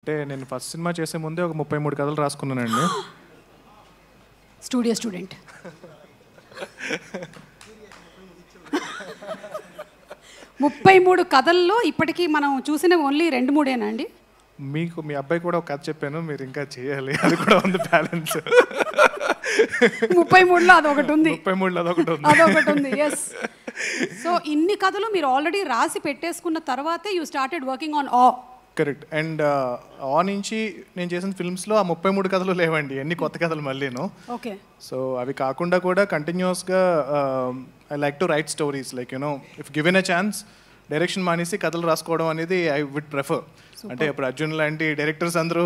అంటే నేను first cinema చేసే ముందే ఒక 33 కథలు రాసుకున్నానండి. Studio student. 33 కథల్లో ఇప్పటికీ మనం చూసిన ఓన్లీ 2-3 అండి. మీకు మీ అబ్బాయి కూడా ఒక కథ చెప్పాను, మీరు ఇంకా చేయాలి, అది కూడా ఉంది బ్యాలెన్స్. 33లో అదొకటి ఉంది. 33లో అదొకటి ఉంది. ఎస్. సో ఇన్ని కథలు మీరు ఆల్రెడీ రాసి పెట్టేసుకున్న తర్వాతే యూ స్టార్టెడ్ వర్కింగ్ ఆన్ ఆ. కరెక్ట్. అండ్ ఆ నుంచి నేను చేసిన ఫిల్మ్స్లో ఆ 33 కథలు లేవండి, ఎన్ని కొత్త కథలు మళ్ళీను. ఓకే. సో అవి కాకుండా కూడా కంటిన్యూస్గా I like to right stories, like you know if given a chance direction మానేసి కథలు రాసుకోవడం అనేది ఐ వుడ్ ప్రిఫర్. అంటే ఇప్పుడు అర్జున్ లాంటి డైరెక్టర్స్ అందరూ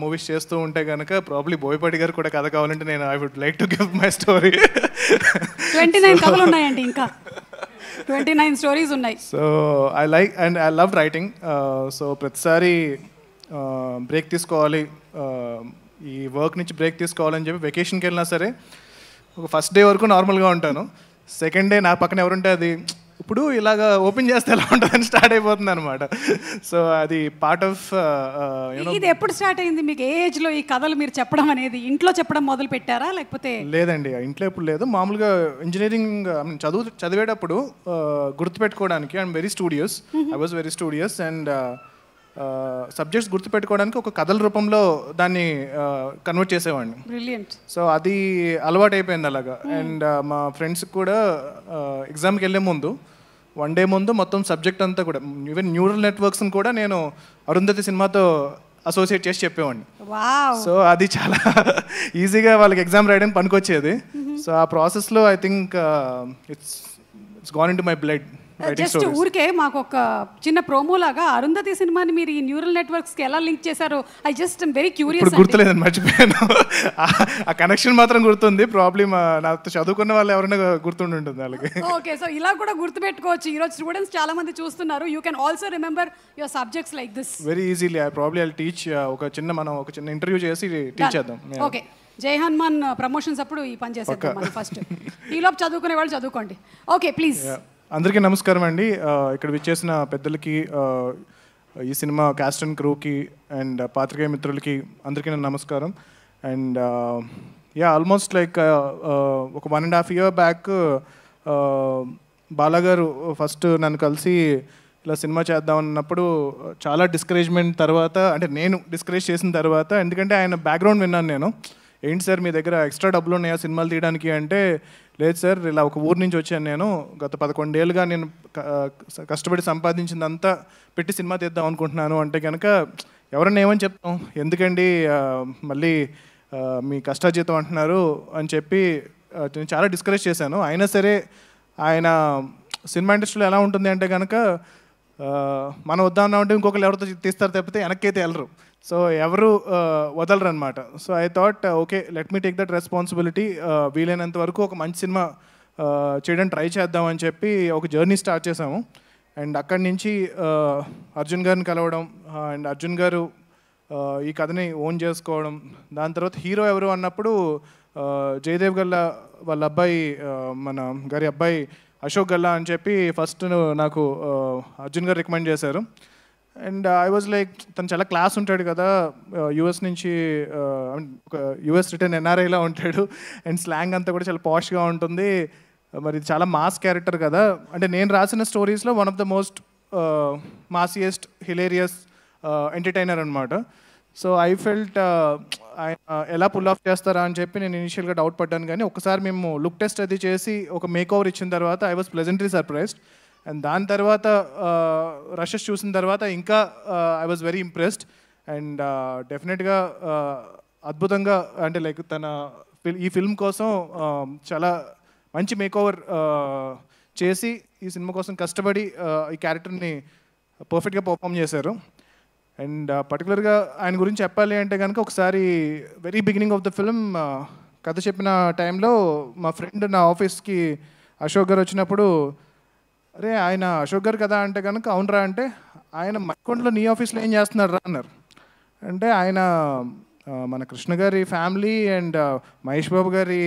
మూవీస్ చేస్తూ ఉంటే కనుక ప్రాబ్లీ బోయపాటి గారు కూడా కథ కావాలంటే నేను I would like to give my story. 29 కథలు ఉన్నాయండి, ఇంకా 29 స్టోరీస్ ఉన్నాయి. So I like and I love writing. So ప్రతిసారి బ్రేక్ తీసుకోవాలి, ఈ వర్క్ నుంచి బ్రేక్ తీసుకోవాలని చెప్పి వెకేషన్కి వెళ్ళినా సరే ఒక ఫస్ట్ డే వరకు నార్మల్గా ఉంటాను. సెకండ్ డే నా పక్కన ఎవరుంటే అది ఇప్పుడు ఇలాగ ఓపెన్ చేస్తే ఎలా ఉంటుందని స్టార్ట్ అయిపోతుంది అనమాట. సో అది పార్ట్ ఆఫ్. ఇది ఎప్పుడు స్టార్ట్ అయింది మీకు? ఏ ఏజ్లో ఈ కథలు మీరు చెప్పడం అనేది? ఇంట్లో చెప్పడం మొదలు పెట్టారా లేకపోతే? లేదండి, ఇంట్లో ఎప్పుడు లేదు. మామూలుగా ఇంజనీరింగ్ చదివేటప్పుడు గుర్తుపెట్టుకోవడానికి I'm very studious, I was very studious. And subjects గుర్తుపెట్టుకోవడానికి ఒక కథల రూపంలో దాన్ని కన్వర్ట్ చేసేవాడిని. బ్రిలియంట్. సో అది అలవాటు అయిపోయింది అలాగా. అండ్ మా ఫ్రెండ్స్కి కూడా ఎగ్జామ్కి వెళ్ళే ముందు 1 డే ముందు మొత్తం సబ్జెక్ట్ అంతా కూడా, ఈవెన్ న్యూరల్ నెట్వర్క్స్ని కూడా నేను అరుంధతి సినిమాతో అసోసియేట్ చేసి చెప్పేవాడిని. సో అది చాలా ఈజీగా వాళ్ళకి ఎగ్జామ్ రాయడానికి పనికొచ్చేది. సో ఆ ప్రాసెస్లో I think it's gone in to my blood. Just ఊరికే మాకు ఒక చిన్న ప్రోమో లాగా అరుంధతి సినిమాని మీరు ఈ న్యూరల్ నెట్వర్క్స్ కి ఎలా లింక్ చేశారో I just I'm very curious. ఇప్పుడు గుర్తులేదని మర్చిపోయాను, ఆ కనెక్షన్ మాత్రం గుర్తుంది. ప్రాబ్లమ్ నాతో చదువుకున్న వాళ్ళు ఎవరైనా గుర్తుంటుంది వాళ్ళకి. ఓకే. సో ఇలా కూడా గుర్తుపెట్టుకోవచ్చు. ఈరోజు స్టూడెంట్స్ చాలా మంది చూస్తున్నారు. You can also remember your subjects like this very easily. I probably I'll teach. మనం ఒక చిన్న ఇంటర్వ్యూ చేసి టీచ్ చేద్దాం. ఓకే. జై హనుమాన్ ప్రమోషన్స్ అప్పుడు ఈ పని చేసేద్దాం మనం ఫస్ట్. ఈలోపు చదువుకునే వాళ్ళు చదువుకోండి. Okay please. అందరికీ నమస్కారం అండి. ఇక్కడ విచ్చేసిన పెద్దలకి, ఈ సినిమా క్యాస్ట్ అండ్ క్రూకి అండ్ పాత్రికేయ మిత్రులకి అందరికీ నా నమస్కారం. అండ్ ఆల్మోస్ట్ లైక్ ఒక 1.5 year బ్యాక్ బాలాగారు ఫస్ట్ నన్ను కలిసి ఇలా సినిమా చేద్దాం అన్నప్పుడు చాలా డిస్కరేజ్మెంట్ తర్వాత, అంటే నేను డిస్కరేజ్ చేసిన తర్వాత, ఎందుకంటే ఆయన బ్యాక్గ్రౌండ్ విన్నాను నేను. ఏంటి సార్ మీ దగ్గర ఎక్స్ట్రా డబ్బులు ఉన్నాయా సినిమాలు తీయడానికి అంటే, లేదు సార్ ఇలా ఒక ఊరు నుంచి వచ్చాను నేను, గత 11 ఏళ్ళుగా నేను కష్టపడి సంపాదించిందంతా పెట్టి సినిమా తీద్దాం అనుకుంటున్నాను అంటే కనుక ఎవరన్నా ఏమని చెప్తాం, ఎందుకండి మళ్ళీ మీ కష్టాజీతం అంటున్నారు అని చెప్పి నేను చాలా డిస్కరేజ్ చేశాను. అయినా సరే ఆయన సినిమా ఇండస్ట్రీలో ఎలా ఉంటుంది అంటే కనుక మనం వద్దామంటే ఇంకొకరు ఎవరితో తీస్తారు తప్పితే వెనక్కైతే వెళ్ళరు. సో ఎవరు వదలరు అనమాట. So I thought okay let me take that responsibility. వీలైనంత వరకు ఒక మంచి సినిమా చేయడానికి ట్రై చేద్దామని చెప్పి ఒక జర్నీ స్టార్ట్ చేసాము. అండ్ అక్కడి నుంచి అర్జున్ గారిని కలవడం, అండ్ అర్జున్ గారు ఈ కథని ఓన్ చేసుకోవడం. దాని తర్వాత హీరో ఎవరు అన్నప్పుడు జయదేవ్ గల్లా వాళ్ళ అబ్బాయి, మన గారి అబ్బాయి అశోక్ గల్లా అని చెప్పి ఫస్ట్ నాకు అర్జున్ గారు రికమెండ్ చేశారు. అండ్ ఐ వాజ్ లైక్, తను చాలా క్లాస్ ఉంటాడు కదా, యూఎస్ నుంచి ఒక యూఎస్ రిటర్న్ ఎన్ఆర్ఐలా ఉంటాడు. అండ్ స్లాంగ్ అంతా కూడా చాలా పాష్గా ఉంటుంది. మరి ఇది చాలా మాస్ క్యారెక్టర్ కదా. అంటే నేను రాసిన స్టోరీస్లో one of the most massiest hilarious entertainer అనమాట. సో ఐ ఫెల్ట్ ఎలా పుల్ ఆఫ్ చేస్తారా అని చెప్పి నేను ఇనిషియల్గా డౌట్ పడ్డాను. కానీ ఒకసారి మేము లుక్ టెస్ట్ అది చేసి ఒక మేక్ ఓవర్ ఇచ్చిన తర్వాత I was pleasantly surprised. And దాని తర్వాత రషెస్ చూసిన తర్వాత ఇంకా I was very impressed. And డెఫినెట్గా అద్భుతంగా, అంటే లైక్ తన ఈ ఫిల్మ్ కోసం చాలా మంచి మేకోవర్ చేసి ఈ సినిమా కోసం కష్టపడి ఈ క్యారెక్టర్ని పర్ఫెక్ట్గా పర్ఫామ్ చేశారు. అండ్ పర్టికులర్గా ఆయన గురించి చెప్పాలి అంటే కనుక ఒకసారి very beginning of the film కథ చెప్పిన టైంలో మా ఫ్రెండ్ నా ఆఫీస్కి అశోక్ గారు వచ్చినప్పుడు, అరే ఆయన అశోక్ గారు కదా అంటే కనుక అవునరా అంటే, ఆయన మక్కొండలో నీ ఆఫీస్లో ఏం చేస్తున్నారు రా అన్నారు. అంటే ఆయన మన కృష్ణ గారి ఫ్యామిలీ అండ్ మహేష్ బాబు గారి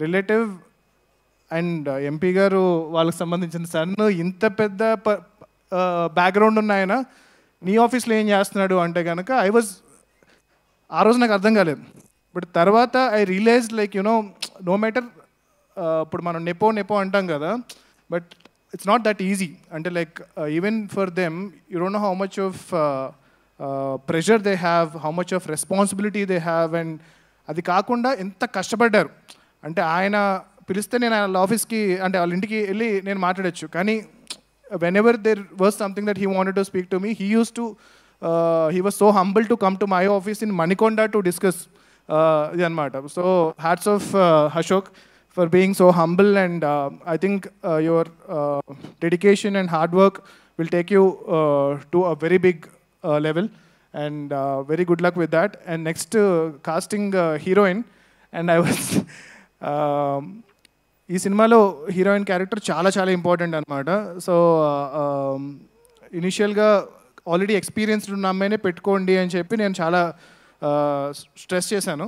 రిలేటివ్ అండ్ ఎంపీ గారు వాళ్ళకి సంబంధించిన సన్, ఇంత పెద్ద బ్యాక్గ్రౌండ్ ఉన్న ఆయన నీ ఆఫీస్లో ఏం చేస్తున్నాడు అంటే కనుక ఆ రోజు నాకు అర్థం కాలేదు. బట్ తర్వాత I realize like no matter, ఇప్పుడు మనం నెపో అంటాం కదా, but it's not that easy. అంటే like even for them you don't know how much of pressure they have, how much of responsibility they have. And అది కాకుండా ఎంత కష్టపడ్డారు అంటే ఆయన పిలిస్తే నేను వాళ్ళ ఆఫీస్కి అంటే వాళ్ళ ఇంటికి వెళ్ళి నేను మాట్లాడచ్చు. కానీ whenever there was something that he wanted to speak to me, he was so humble to come to my office in Manikonda to discuss ఇది అనమాట. So hats off Ashok for being so humble, and I think your dedication and hard work will take you to a very big level, and very good luck with that. And next casting heroine, and I was ఈ సినిమాలో heroine character చాలా చాలా important అనమాట. So ఇనిషియల్గా already experienced ఉన్న అమ్మాయినే పెట్టుకోండి అని చెప్పి నేను చాలా స్ట్రెస్ చేశాను.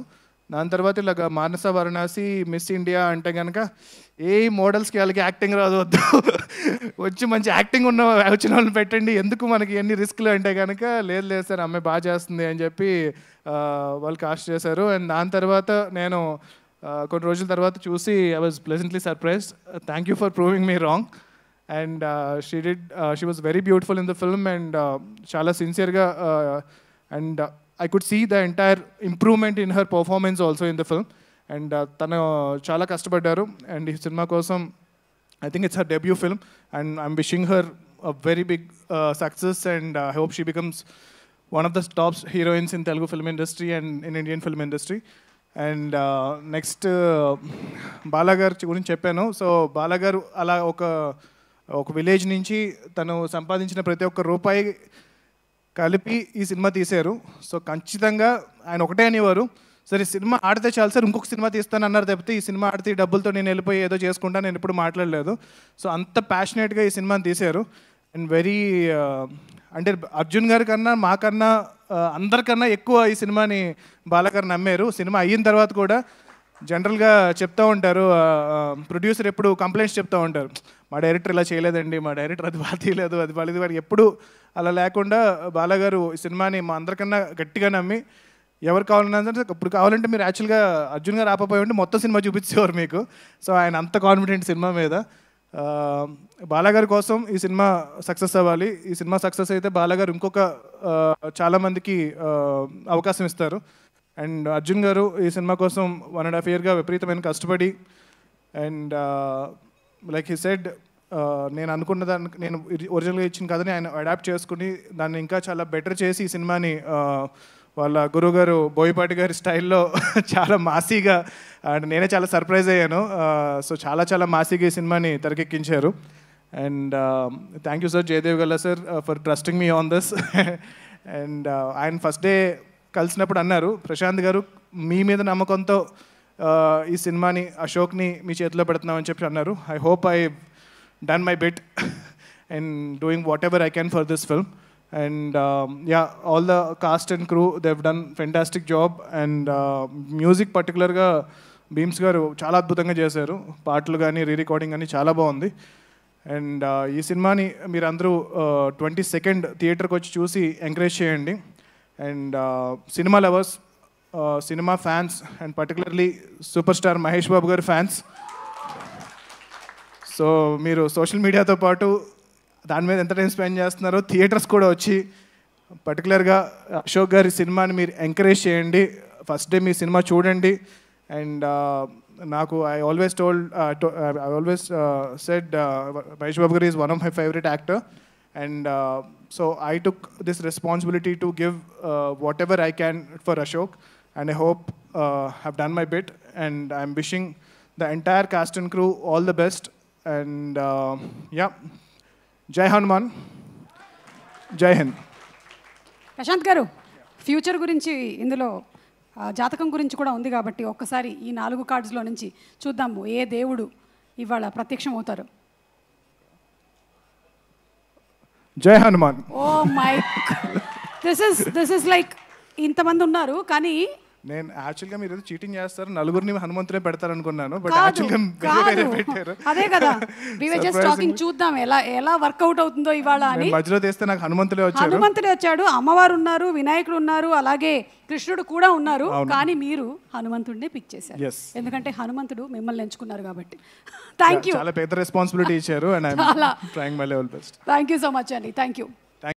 దాని తర్వాత ఇలాగ మానస వారణాసి మిస్ ఇండియా అంటే కనుక ఏ మోడల్స్కి వాళ్ళకి యాక్టింగ్ రాదు, వద్దు వచ్చి మంచి యాక్టింగ్ వచ్చిన వాళ్ళని పెట్టండి, ఎందుకు మనకి ఎన్ని రిస్క్లు అంటే కనుక లేదు సార్ అమ్మాయి బాగా చేస్తుంది అని చెప్పి వాళ్ళు కాస్ట్ చేశారు. అండ్ దాని తర్వాత నేను కొన్ని రోజుల తర్వాత చూసి I was pleasantly surprised. Thank you for proving me wrong. And she was very beautiful in the film, and చాలా సిన్సియర్గా, and I could see the entire improvement in her performance also in the film. And tanu chala kastapadaru, and ee cinema kosam I think it's her debut film, and I'm wishing her a very big success, and I hope she becomes one of the top heroines in Telugu film industry and in Indian film industry. And next Bala garu gurinchi cheppanu. So Bala garu ala oka village nunchi tanu సంపాదించిన ప్రతి ఒక్క రూపాయి కలిపి ఈ cinema తీశారు. So ఖచ్చితంగా ఆయన ఒకటే అనేవారు, సరే సినిమా ఆడితే చాలు సార్, ఇంకొక సినిమా తీస్తాను అన్నారు తప్పితే ఈ సినిమా ఆడితే ఈ డబ్బులతో నేను వెళ్ళిపోయి ఏదో చేసుకుంటా నేను ఎప్పుడు మాట్లాడలేదు. సో అంత ప్యాషనేట్గా ఈ సినిమాని తీశారు. అండ్ వెరీ అంటే అర్జున్ గారి కన్నా మాకన్నా అందరికన్నా ఎక్కువ ఈ సినిమాని బాలగారు నమ్మారు. సినిమా అయిన తర్వాత కూడా జనరల్గా చెప్తూ ఉంటారు, ప్రొడ్యూసర్ ఎప్పుడు కంప్లైంట్స్ చెప్తూ ఉంటారు, మా డైరెక్టర్ ఇలా చేయలేదండి, మా డైరెక్టర్ అది బాగా తీయలేదు, అది బాగాలేదు. వాడికి ఎప్పుడు అలా లేకుండా బాలగారు ఈ సినిమాని మా అందరికన్నా గట్టిగా నమ్మి ఎవరు కావాలన్నా సరే ఇప్పుడు కావాలంటే మీరు యాక్చువల్గా అర్జున్ గారు ఆపపోయి ఉంటే మొత్తం సినిమా చూపించేవారు మీకు. సో ఆయన అంత కాన్ఫిడెంట్ సినిమా మీద. బాలగారి కోసం ఈ సినిమా సక్సెస్ అవ్వాలి. ఈ సినిమా సక్సెస్ అయితే బాలగారు ఇంకొక చాలామందికి అవకాశం ఇస్తారు. అండ్ అర్జున్ గారు ఈ సినిమా కోసం 1.5 yearగా విపరీతమైన కష్టపడి, అండ్ లైక్ హీ సెడ్ నేను అనుకున్న దానికి నేను ఒరిజినల్గా ఇచ్చిన కథని ఆయన అడాప్ట్ చేసుకుని దాన్ని ఇంకా చాలా బెటర్ చేసి ఈ సినిమాని వాళ్ళ గురువు గారు బోయపాటి గారి స్టైల్లో చాలా మాసీగా, అండ్ నేనే చాలా సర్ప్రైజ్ అయ్యాను. సో చాలా చాలా మాసీగా ఈ సినిమాని తెరకెక్కించారు. And thank you sir, Jayadev Galla sir, for trusting me on this. And ఆయన ఫస్ట్ డే కలిసినప్పుడు అన్నారు, ప్రశాంత్ గారు మీ మీద నమ్మకంతో ఈ సినిమాని అశోక్ని మీ చేతిలో పెడుతున్నామని చెప్పి అన్నారు. I hope I done my bit and doing whatever I can for this film. And yeah, all the cast and crew they have done fantastic job. And music పర్టికులర్గా భీమ్స్ గారు చాలా అద్భుతంగా చేశారు. పాటలు కానీ రికార్డింగ్ కానీ చాలా బాగుంది. అండ్ ఈ సినిమాని మీరందరూ 22nd థియేటర్కి వచ్చి చూసి ఎంకరేజ్ చేయండి. And cinema lovers, cinema fans, and particularly super star Mahesh Babu గారి ఫ్యాన్స్, సో మీరు సోషల్ మీడియాతో పాటు దాని మీద ఎంత టైం స్పెండ్ చేస్తున్నారో థియేటర్స్ కూడా వచ్చి పర్టికులర్గా అశోక్ గారి సినిమాని మీరు ఎంకరేజ్ చేయండి. ఫస్ట్ డే మీ సినిమా చూడండి. అండ్ నాకు I always said Mahesh Babu గారు is one of my favourite actor. And so I took this responsibility to give whatever I can for Ashok, and I hope I've done my bit, and I'm wishing the entire cast and crew all the best. And yeah, Jai Hanuman, Jai Hind. Prashanth garu, future గురించి ఇందులో జాతకం గురించి కూడా ఉంది కాబట్టి ఒక్కసారి ఈ 4 కార్డ్స్లో నుంచి చూద్దాము ఏ దేవుడు ఇవాళ ప్రత్యక్షం అవుతారు. జై Hanuman. Oh my, this is like ఇంతమంది ఉన్నారు కానీ నేను యాక్చువల్గా మీరు ఏదో చీటింగ్ చేస్తారు, నలుగురిని హనుమంతులే పెడతారు అనుకున్నాను, బట్ కాదు, యాక్చువల్గా వేరే కాదు. పెట్టారు. అదే కదా we were just talking, చూద్దాం ఎలా వర్కౌట్ అవుతుందో ఇవాళ అని. నేను మధ్యలో తీస్తే నాకు హనుమంతులే వచ్చాడు. హనుమంతుడే వచ్చాడు, అమ్మవారు ఉన్నారు, వినాయకుడు ఉన్నారు, అలాగే కృష్ణుడు కూడా ఉన్నారు. కానీ మీరు హనుమంతుడినే పిక్ చేశారు, Yes. ఎందుకంటే హనుమంతుడు మిమ్మల్ని ఎంచుకున్నారు కాబట్టి. థ్యాంక్ యూ, చాలా పెద్ద రెస్పాన్సిబిలిటీ ఇచ్చారు, and I'm trying my level best. Thank you so much అండి, థ్యాంక్ యూ.